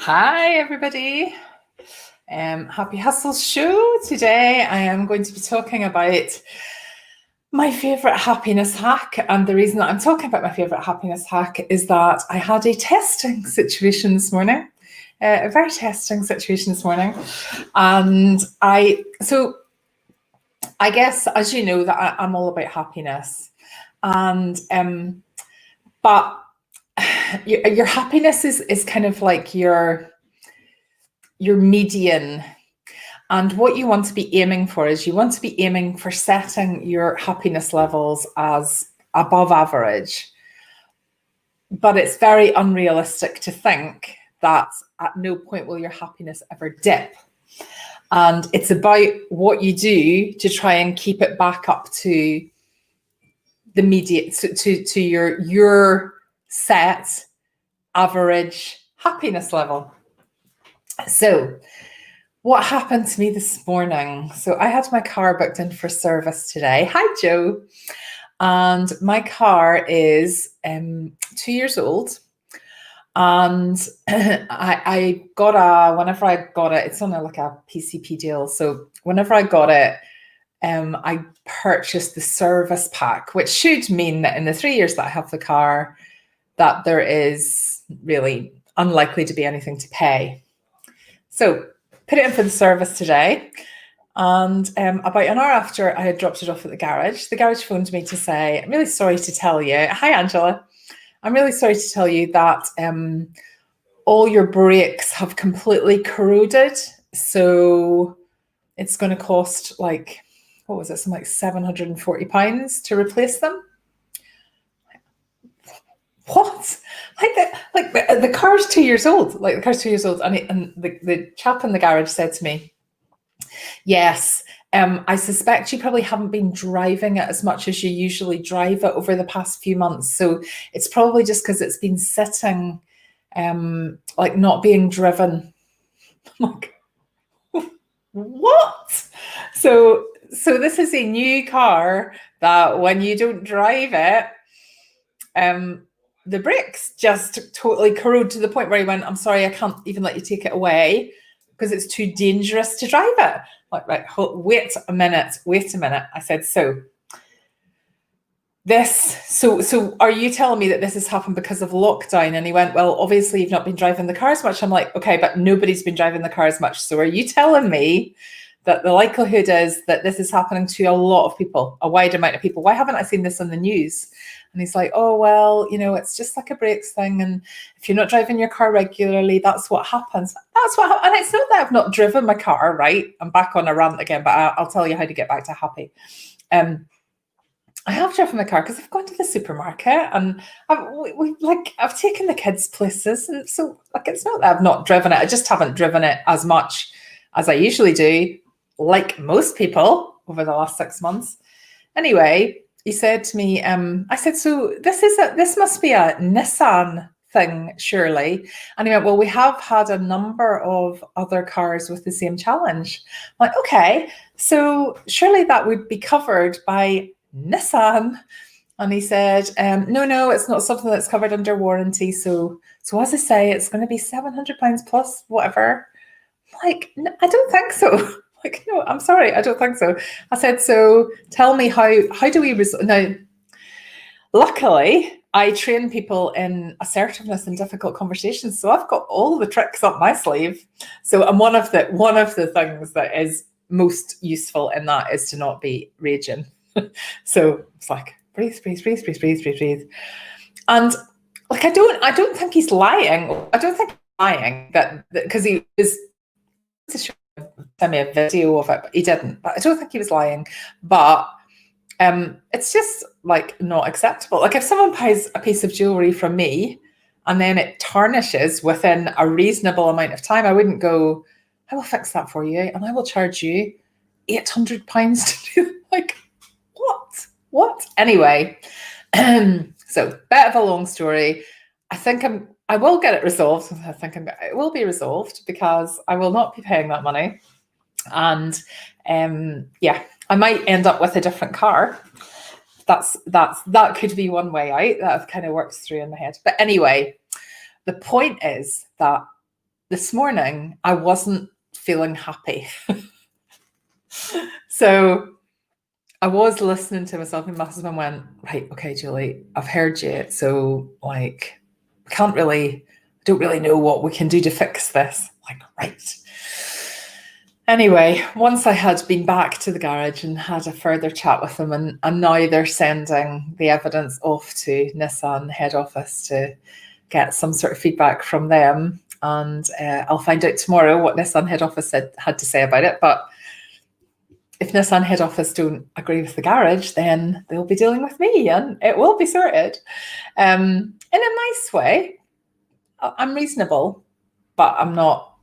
Hi, everybody. Happy Hustle Show. Today I am going to be talking about my favourite happiness hack. And the reason that I'm talking about my favourite happiness hack is that I had a testing situation this morning, a very testing situation this morning. And I guess, as you know, that I'm all about happiness. And, but your happiness is kind of like your median. And what you want to be aiming for is you want to be aiming for setting your happiness levels as above average. But it's very unrealistic to think that at no point will your happiness ever dip. And it's about what you do to try and keep it back up to the median, to your set average happiness level. So what happened to me this morning? So I had my car booked in for service today. Hi, Joe. And my car is 2 years old. And I got whenever I got it, it's on like a PCP deal. So whenever I got it, I purchased the service pack, which should mean that in the 3 years that I have the car, that there is really unlikely to be anything to pay. So put it in for the service today. And about an hour after I had dropped it off at the garage phoned me to say, I'm really sorry to tell you. Hi, Angela. I'm really sorry to tell you that all your brakes have completely corroded. So it's going to cost like, what was it? Something like £740 to replace them. What? The car's 2 years old. Like the car's 2 years old, and the chap in the garage said to me, "Yes, I suspect you probably haven't been driving it as much as you usually drive it over the past few months. So it's probably just because it's been sitting, like not being driven." I'm like, what? So this is a new car that when you don't drive it, the brakes just totally corrode to the point where he went, I'm sorry, I can't even let you take it away because it's too dangerous to drive it. Like, right, wait a minute. I said, so are you telling me that this has happened because of lockdown? And he went, well, obviously you've not been driving the car as much. I'm like, okay, but nobody's been driving the car as much. So are you telling me that the likelihood is that this is happening to a lot of people, a wide amount of people? Why haven't I seen this on the news? And he's like, oh, well, it's just like a brakes thing. And if you're not driving your car regularly, that's what happens. That's what happens. And it's not that I've not driven my car, right? I'm back on a rant again, but I'll tell you how to get back to happy. I have driven my car because I've gone to the supermarket and I've taken the kids places. And so it's not that I've not driven it. I just haven't driven it as much as I usually do, like most people over the last 6 months. Anyway, he said to me, I said, so this must be a Nissan thing, surely. And he went, well, we have had a number of other cars with the same challenge. I'm like, okay, so surely that would be covered by Nissan. And he said, no, it's not something that's covered under warranty. So as I say, it's going to be £700 plus whatever. I'm like, no, I don't think so. Like, no, I'm sorry, I don't think so. I said, so tell me how do we now? Luckily, I train people in assertiveness and difficult conversations, so I've got all the tricks up my sleeve. So, and one of the things that is most useful in that is to not be raging. So it's like breathe. And like I don't think he's lying. I don't think he's lying that because he was to send me a video of it, but he didn't. But I don't think he was lying. But it's just like not acceptable. Like if someone buys a piece of jewelry from me and then it tarnishes within a reasonable amount of time, I wouldn't go, I will fix that for you and I will charge you £800 to do. Like, what? Anyway, so bit of a long story. I will get it resolved. It will be resolved because I will not be paying that money. And I might end up with a different car. That could be one way out that I've kind of worked through in my head. But anyway, the point is that this morning, I wasn't feeling happy. So I was listening to myself, and my husband went, right, okay, Julie, I've heard you. So like, don't really know what we can do to fix this. Like, right. Anyway, once I had been back to the garage and had a further chat with them, and now they're sending the evidence off to Nissan head office to get some sort of feedback from them. And I'll find out tomorrow what Nissan head office had to say about it. But if Nissan head office don't agree with the garage, then they'll be dealing with me and it will be sorted. In a nice way. I'm reasonable, but I'm not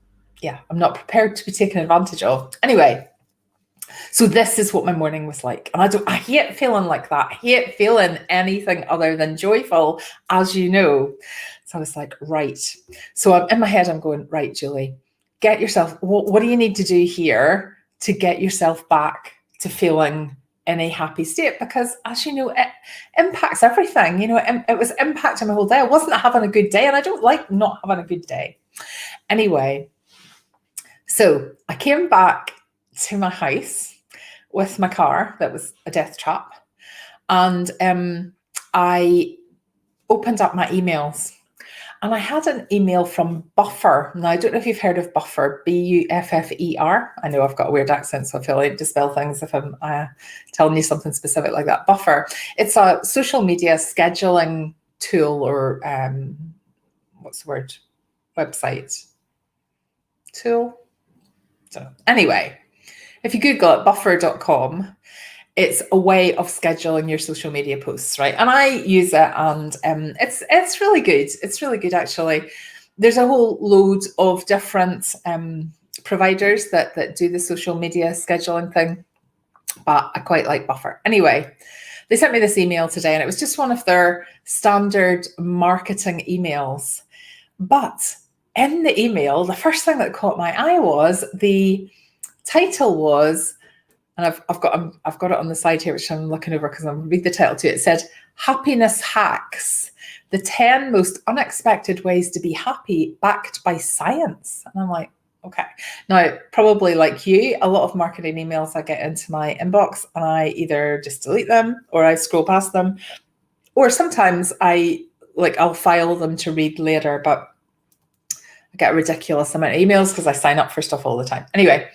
prepared to be taken advantage of. Anyway, so this is what my morning was like. And I hate feeling like that. I hate feeling anything other than joyful, as you know. So I was like, right. So I'm in my head, I'm going, right, Julie, get yourself, what do you need to do here to get yourself back to feeling in a happy state? Because as you know, it impacts everything. You know, it was impacting my whole day. I wasn't having a good day, and I don't like not having a good day. Anyway, so I came back to my house with my car that was a death trap, and I opened up my emails. And I had an email from Buffer. Now, I don't know if you've heard of Buffer, Buffer. I know I've got a weird accent, so I feel like to spell things if I'm telling you something specific like that. Buffer. It's a social media scheduling tool, or what's the word? Website tool. So anyway, if you Google it, buffer.com, it's a way of scheduling your social media posts, right? And I use it, and it's really good. It's really good, actually. There's a whole load of different providers that do the social media scheduling thing, but I quite like Buffer. Anyway, they sent me this email today, and it was just one of their standard marketing emails. But in the email, the first thing that caught my eye was the title was, and I've got it on the side here, which I'm looking over because I'm reading the title to it. It said, Happiness Hacks, the 10 most unexpected ways to be happy backed by science. And I'm like, okay. Now, probably like you, a lot of marketing emails I get into my inbox and I either just delete them or I scroll past them, or sometimes I'll file them to read later, but I get a ridiculous amount of emails because I sign up for stuff all the time. Anyway,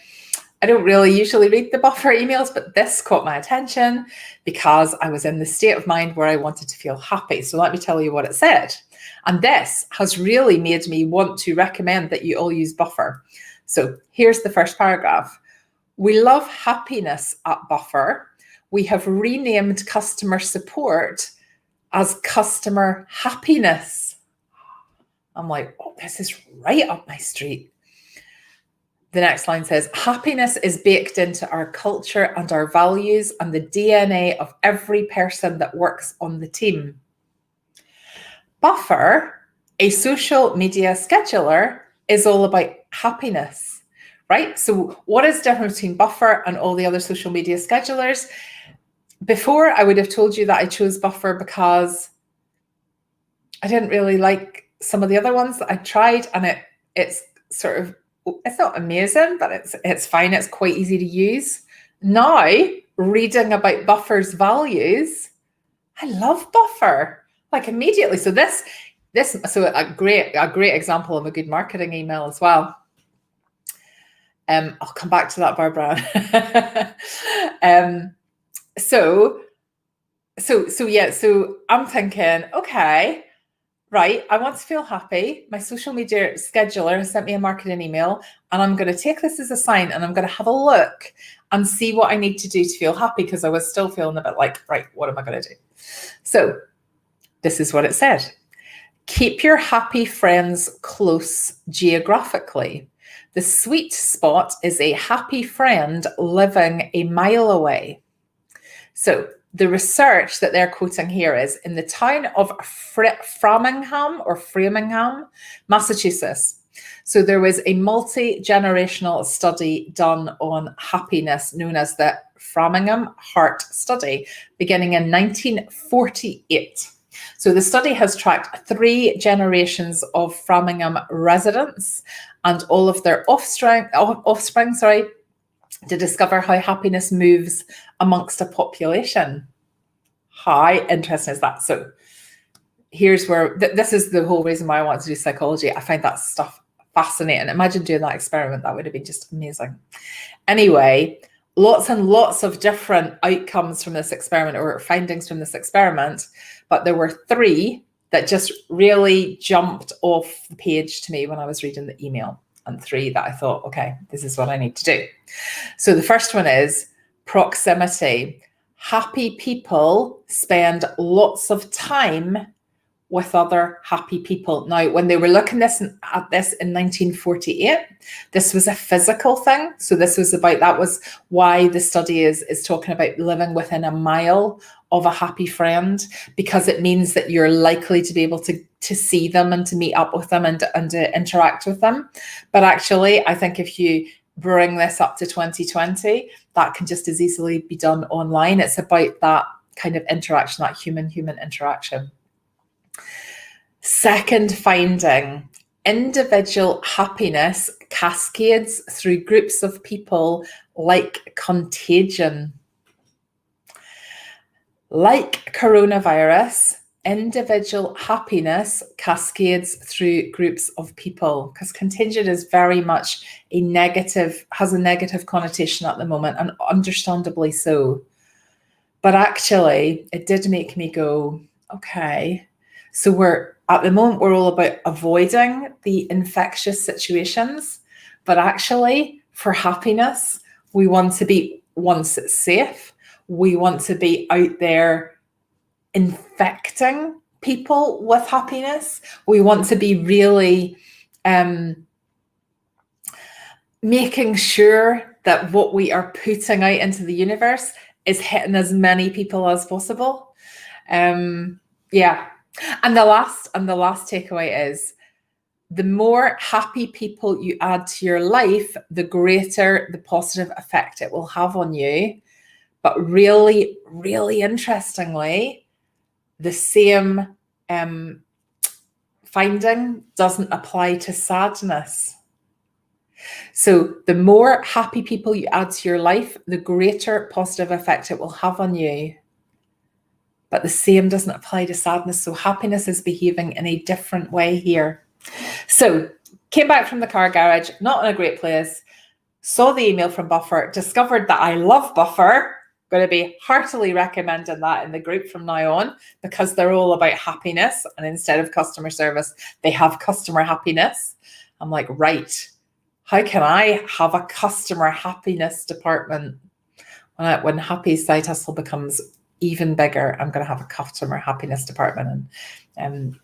I don't really usually read the Buffer emails, but this caught my attention because I was in the state of mind where I wanted to feel happy. So let me tell you what it said. And this has really made me want to recommend that you all use Buffer. So here's the first paragraph. We love happiness at Buffer. We have renamed customer support as customer happiness. I'm like, oh, this is right up my street. The next line says, happiness is baked into our culture and our values and the DNA of every person that works on the team. Buffer, a social media scheduler, is all about happiness, right? So what is the difference between Buffer and all the other social media schedulers? Before, I would have told you that I chose Buffer because I didn't really like some of the other ones that I tried, and it's sort of, it's not amazing, but it's fine. It's quite easy to use. Now, reading about Buffer's values, I love Buffer, like immediately. So so a great example of a good marketing email as well. I'll come back to that, Barbara. So I'm thinking, okay, right, I want to feel happy. My social media scheduler has sent me a marketing email, and I'm going to take this as a sign, and I'm going to have a look and see what I need to do to feel happy, because I was still feeling a bit like, right, what am I going to do? So this is what it said. Keep your happy friends close geographically. The sweet spot is a happy friend living a mile away. So the research that they're quoting here is in the town of Framingham, Massachusetts. So there was a multi-generational study done on happiness known as the Framingham Heart Study, beginning in 1948. So the study has tracked 3 generations of Framingham residents and all of their offspring, to discover how happiness moves amongst a population. How interesting is that? So here's where, this is the whole reason why I want to do psychology. I find that stuff fascinating. Imagine doing that experiment. That would have been just amazing. Anyway, lots and lots of different outcomes from this experiment, or findings from this experiment, but there were 3 that just really jumped off the page to me when I was reading the email, and 3 that I thought, okay, this is what I need to do. So the first one is proximity. Happy people spend lots of time with other happy people. Now, when they were looking at this in 1948, this was a physical thing. So this was about, that was why the study is talking about living within a mile of a happy friend, because it means that you're likely to be able to see them and to meet up with them and to interact with them. But actually, I think if you bring this up to 2020, that can just as easily be done online. It's about that kind of interaction, that human-human interaction. Second finding, individual happiness cascades through groups of people like contagion. Like coronavirus, individual happiness cascades through groups of people, because contagion is very much has a negative connotation at the moment, and understandably so. But actually, it did make me go, okay, so at the moment, we're all about avoiding the infectious situations, but actually for happiness, we want to be, once it's safe, we want to be out there infecting people with happiness. We want to be really making sure that what we are putting out into the universe is hitting as many people as possible. Yeah. And the last takeaway is, the more happy people you add to your life, the greater the positive effect it will have on you. But really, really interestingly, the same finding doesn't apply to sadness. So the more happy people you add to your life, the greater positive effect it will have on you. But the same doesn't apply to sadness. So happiness is behaving in a different way here. So came back from the car garage, not in a great place, saw the email from Buffer, discovered that I love Buffer. Going to be heartily recommending that in the group from now on, because they're all about happiness. And instead of customer service, they have customer happiness. I'm like, right, how can I have a customer happiness department? When Happy Side Hustle becomes even bigger, I'm going to have a customer happiness department, and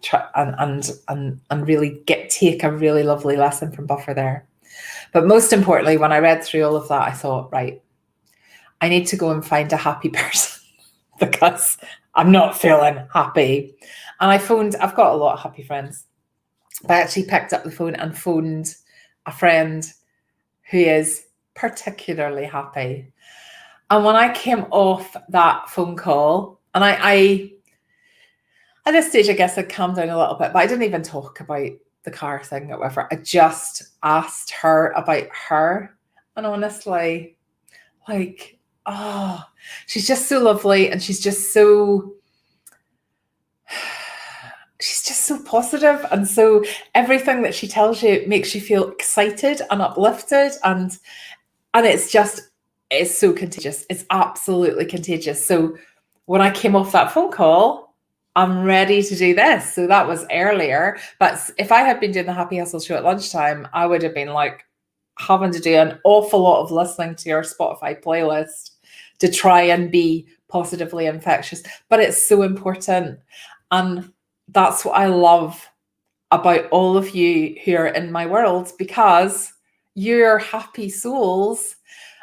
try and really take a really lovely lesson from Buffer there. But most importantly, when I read through all of that, I thought, right, I need to go and find a happy person because I'm not feeling happy. And I've got a lot of happy friends, but I actually picked up the phone and phoned a friend who is particularly happy. And when I came off that phone call, and I at this stage, I guess I'd calmed down a little bit, but I didn't even talk about the car thing or whatever. I just asked her about her. And honestly, like, oh, she's just so lovely, and she's just so positive, and so everything that she tells you makes you feel excited and uplifted, and it's so contagious. It's absolutely contagious. So when I came off that phone call, I'm ready to do this. So that was earlier, but if I had been doing the Happy Hustle show at lunchtime, I would have been like having to do an awful lot of listening to your Spotify playlist to try and be positively infectious. But it's so important. And that's what I love about all of you who are in my world, because you're happy souls,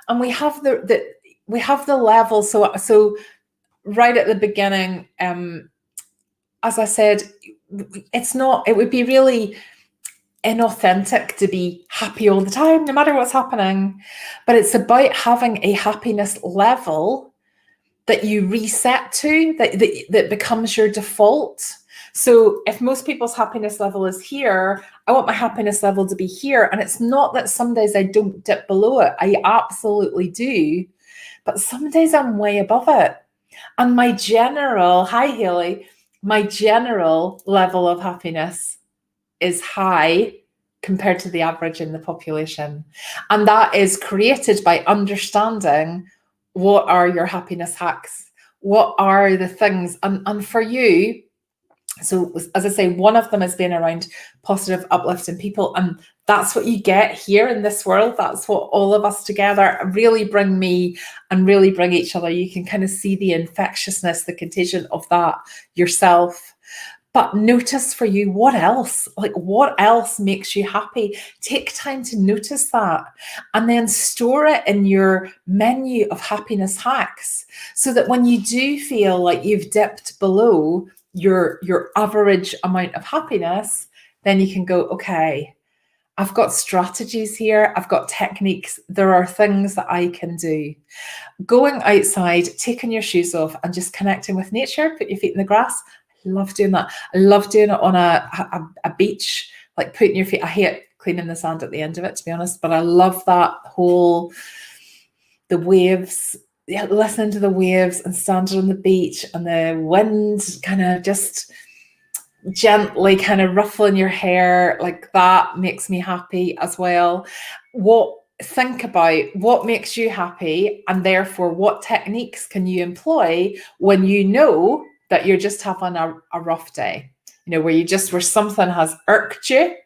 and we have the level. So right at the beginning, as I said, it would be really inauthentic to be happy all the time, no matter what's happening. But it's about having a happiness level that you reset to, that becomes your default. So if most people's happiness level is here, I want my happiness level to be here. And it's not that some days I don't dip below it. I absolutely do. But some days I'm way above it. And my general, hi Haley, my general level of happiness is high compared to the average in the population. And that is created by understanding what are your happiness hacks? What are the things? And for you, so as I say, one of them has been around positive, uplifting people. And that's what you get here in this world. That's what all of us together really bring me and really bring each other. You can kind of see the infectiousness, the contagion of that yourself. But notice for you, what else? Like, what else makes you happy? Take time to notice that and then store it in your menu of happiness hacks so that when you do feel like you've dipped below your average amount of happiness, then you can go, okay, I've got strategies here. I've got techniques. There are things that I can do. Going outside, taking your shoes off and just connecting with nature, put your feet in the grass. I love doing that. I love doing it on a beach, like putting your feet. I hate cleaning the sand at the end of it, to be honest, but I love that whole, the waves, listening to the waves and standing on the beach and the wind kind of just gently kind of ruffling your hair, like that makes me happy as well. Think about what makes you happy, and therefore what techniques can you employ when you know that you're just having a rough day, where something has irked you.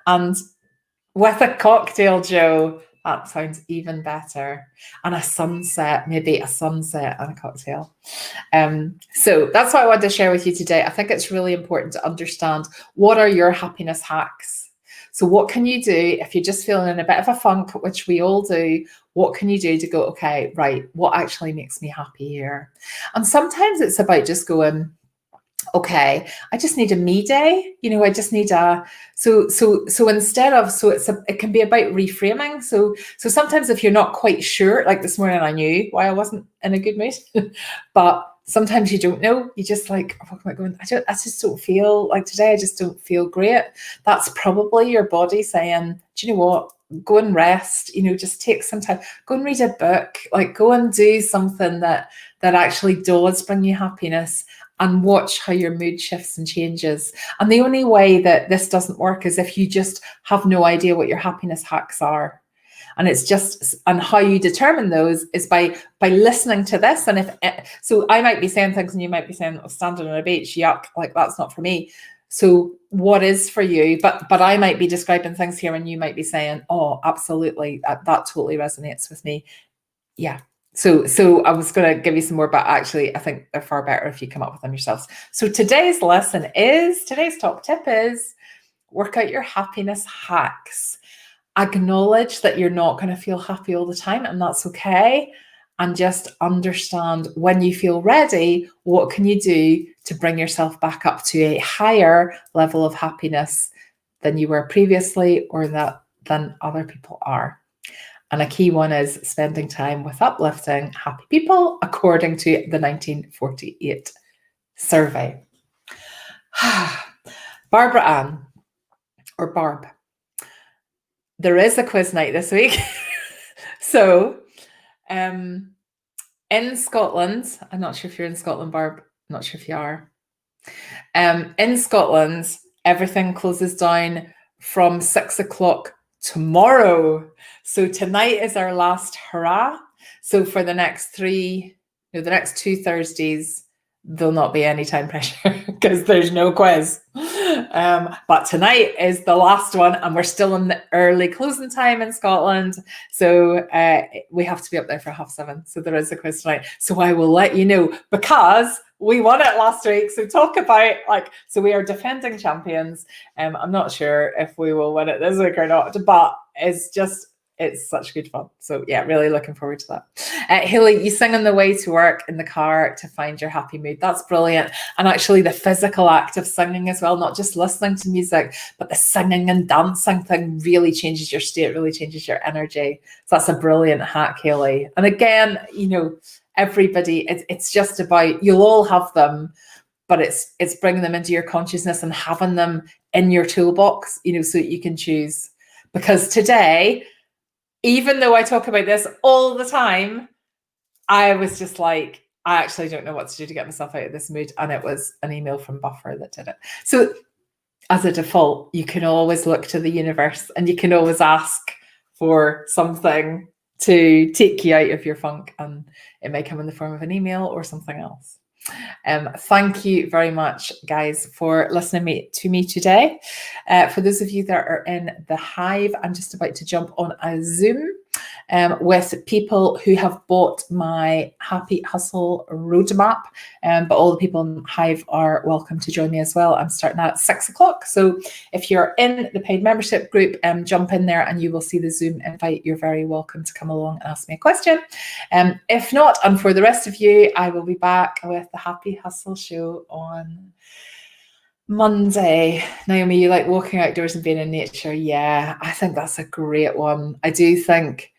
And with a cocktail, Joe, that sounds even better. And a sunset, maybe a sunset and a cocktail. So that's what I wanted to share with you today. I think it's really important to understand, what are your happiness hacks? So what can you do if you're just feeling in a bit of a funk, which we all do? What can you do to go, okay, right, what actually makes me happy here? And sometimes it's about just going, okay, I just need a me day. I just need so instead of, it can be about reframing. So sometimes if you're not quite sure, like this morning, I knew why I wasn't in a good mood, but sometimes you don't know. You just like, what am I going? I just don't feel like today. I just don't feel great. That's probably your body saying, do you know what? Go and rest, just take some time, go and read a book, like go and do something that actually does bring you happiness, and watch how your mood shifts and changes. And the only way that this doesn't work is if you just have no idea what your happiness hacks are. And it's just, and how you determine those is by listening to this. And so I might be saying things and you might be saying, oh, standing on a beach, yuck, like that's not for me. So what is for you? But I might be describing things here and you might be saying, oh, absolutely, that totally resonates with me. Yeah. So I was going to give you some more, but actually I think they're far better if you come up with them yourselves. So today's top tip is work out your happiness hacks. Acknowledge that you're not going to feel happy all the time, and that's okay. And just understand, when you feel ready, what can you do to bring yourself back up to a higher level of happiness than you were previously, or than other people are. And a key one is spending time with uplifting, happy people, according to the 1948 survey. Barbara Ann, or Barb, there is a quiz night this week. So in Scotland, I'm not sure if you're in Scotland, Barb, I'm not sure if you are. In Scotland, everything closes down from 6 o'clock tomorrow. So tonight is our last hurrah. So for the next the next 2 Thursdays, there'll not be any time pressure because there's no quiz. But tonight is the last one, and we're still in the early closing time in Scotland. So we have to be up there for 7:30. So there is a quiz tonight. So I will let you know, because we won it last week. So talk about, so we are defending champions. I'm not sure if we will win it this week or not, but it's such good fun. So yeah, really looking forward to that. Haley, you sing on the way to work in the car to find your happy mood. That's brilliant. And actually the physical act of singing as well, not just listening to music, but the singing and dancing thing really changes your state, really changes your energy. So that's a brilliant hack, Haley. And again, everybody, it's just about, you'll all have them, but it's bringing them into your consciousness and having them in your toolbox, so that you can choose. Because today, even though I talk about this all the time, I was just like, I actually don't know what to do to get myself out of this mood. And it was an email from Buffer that did it. So as a default, you can always look to the universe and you can always ask for something to take you out of your funk. And it may come in the form of an email or something else. Thank you very much, guys, for listening to me today. For those of you that are in the Hive, I'm just about to jump on a Zoom with people who have bought my Happy Hustle roadmap. But all the people in Hive are welcome to join me as well. I'm starting at 6 o'clock. So if you're in the paid membership group, jump in there and you will see the Zoom invite. You're very welcome to come along and ask me a question. If not, and for the rest of you, I will be back with the Happy Hustle show on Monday. Naomi, you like walking outdoors and being in nature? Yeah, I think that's a great one. I do think,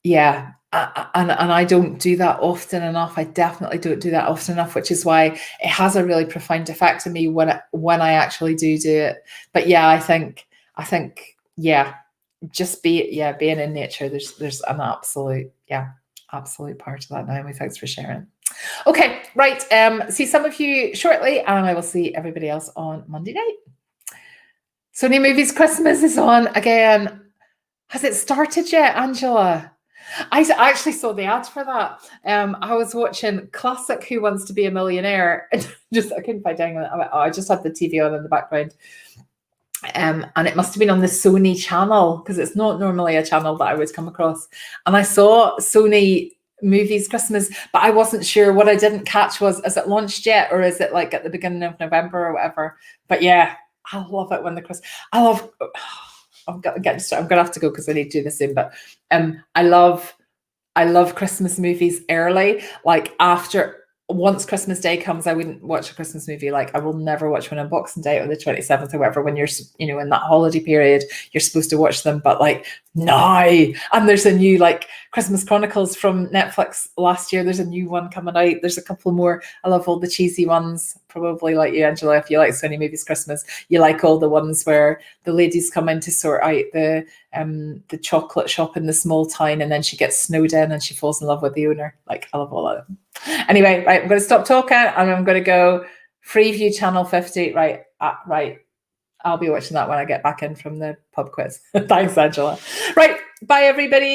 yeah, and I don't do that often enough. I definitely don't do that often enough, which is why it has a really profound effect on me when I actually do it. But yeah, I think, yeah, just being in nature. There's an absolute part of that. Naomi, thanks for sharing. Okay, right. See some of you shortly, and I will see everybody else on Monday night. Sony Movies Christmas is on again. Has it started yet, Angela? I actually saw the ads for that. I was watching classic Who Wants to Be a Millionaire, and I couldn't find anything. I just had the TV on in the background. And it must have been on the Sony channel, because it's not normally a channel that I would come across. And I saw Sony Movies Christmas, but I wasn't sure. What I didn't catch was, is it launched yet, or is it like at the beginning of November or whatever? But yeah, I love it when the Christmas. I'm gonna have to go because I need to do this soon. But I love Christmas movies early. Like once Christmas Day comes, I wouldn't watch a Christmas movie. Like I will never watch one on Boxing Day or the 27th or whatever, when you're, in that holiday period, you're supposed to watch them. But like now, and there's a new like Christmas Chronicles from Netflix last year. There's a new one coming out. There's a couple more. I love all the cheesy ones. Probably like you, Angela, if you like Sony Movies Christmas, you like all the ones where the ladies come in to sort out the chocolate shop in the small town, and then she gets snowed in and she falls in love with the owner. Like I love all of them. Anyway, right, I'm going to stop talking and I'm going to go Freeview Channel 50. Right. I'll be watching that when I get back in from the pub quiz. Thanks, Angela. Right. Bye, everybody.